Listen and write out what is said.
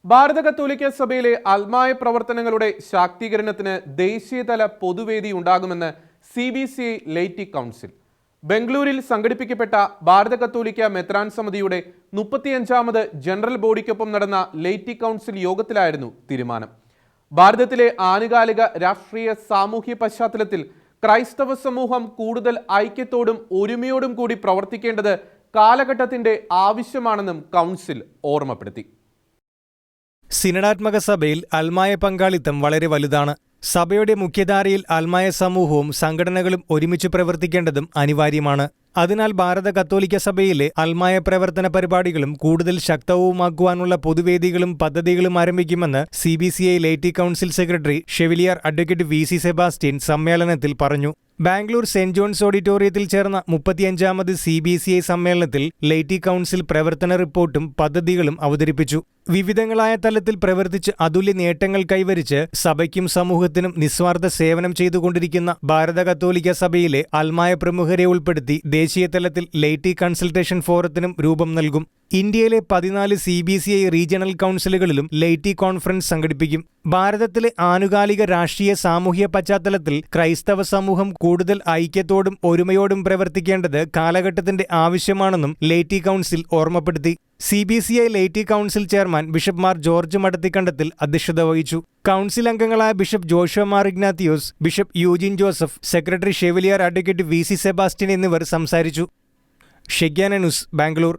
ഭാരത കത്തോലിക്ക സഭയിലെ അൽമായ പ്രവർത്തനങ്ങളുടെ ശാക്തീകരണത്തിന് ദേശീയതല പൊതുവേദി ഉണ്ടാകുമെന്ന് CBCI ലൈറ്റി കൗൺസിൽ. ബംഗളൂരിൽ സംഘടിപ്പിക്കപ്പെട്ട ഭാരത കത്തോലിക്ക മെത്രാൻ സമിതിയുടെ 35ാമത് ജനറൽ ബോഡിക്കൊപ്പം നടന്ന ലൈറ്റി കൗൺസിൽ യോഗത്തിലായിരുന്നു തീരുമാനം. ഭാരതത്തിലെ ആനുകാലിക രാഷ്ട്രീയ സാമൂഹ്യ പശ്ചാത്തലത്തിൽ ക്രൈസ്തവ സമൂഹം കൂടുതൽ ഐക്യത്തോടും ഒരുമയോടും കൂടി പ്രവർത്തിക്കേണ്ടത് കാലഘട്ടത്തിന്റെ ആവശ്യമാണെന്നും കൗൺസിൽ ഓർമ്മപ്പെടുത്തി. സിനഡാത്മക സഭയിൽ അൽമായ പങ്കാളിത്തം വളരെ വലുതാണ്. സഭയുടെ മുഖ്യധാരയിൽ അൽമായ സമൂഹവും സംഘടനകളും ഒരുമിച്ച് പ്രവർത്തിക്കേണ്ടതും അനിവാര്യമാണ്. അതിനാൽ ഭാരത കത്തോലിക്ക സഭയിലെ അൽമായ പ്രവർത്തന പരിപാടികളും കൂടുതൽ ശക്തവുമാക്കുവാനുള്ള പൊതുവേദികളും പദ്ധതികളും ആരംഭിക്കുമെന്ന് CBCI laity council secretary chevalier advocate VC Sebastian സമ്മേളനത്തിൽ പറഞ്ഞു. ബാംഗ്ലൂർ സെന്റ് ജോൺസ് ഓഡിറ്റോറിയത്തിൽ ചേർന്ന 35ാമത് CBCI സമ്മേളനത്തിൽ ലൈറ്റി കൗൺസിൽ പ്രവർത്തന റിപ്പോർട്ടും പദ്ധതികളും അവതരിപ്പിച്ചു. വിവിധങ്ങളായ തലത്തിൽ പ്രവർത്തിച്ച് അതുല്യ നേട്ടങ്ങൾ കൈവരിച്ച് സഭയ്ക്കും സമൂഹത്തിനും നിസ്വാർത്ഥ സേവനം ചെയ്തുകൊണ്ടിരിക്കുന്ന ഭാരത കത്തോലിക്ക സഭയിലെ അൽമായ പ്രമുഖരെ ഉൾപ്പെടുത്തി ദേശീയ തലത്തിൽ ലൈറ്റി കൺസൾട്ടേഷൻ ഫോറത്തിനും രൂപം നൽകും. ഇന്ത്യയിലെ 14 CBCI റീജിയണൽ കൗൺസിലുകളിലും ലൈറ്റി കോൺഫറൻസ് സംഘടിപ്പിക്കും. ഭാരതത്തിലെ ആനുകാലിക രാഷ്ട്രീയ സാമൂഹ്യ പശ്ചാത്തലത്തിൽ ക്രൈസ്തവ സമൂഹം കൂടുതൽ ഐക്യത്തോടും ഒരുമയോടും പ്രവർത്തിക്കേണ്ടത് കാലഘട്ടത്തിന്റെ ആവശ്യമാണെന്നും ലൈറ്റി കൗൺസിൽ ഓർമ്മപ്പെടുത്തി. CBCI laity council chairman bishop Mar George Madathikandathil അധ്യക്ഷത വഹിച്ചു. കൗൺസിൽ അംഗങ്ങളായ bishop Joshua Mar Ignatios, bishop Eugene Joseph, secretary chevalier advocate VC Sebastian എന്നിവർ സംസാരിച്ചു. Shekinah news, Bangalore.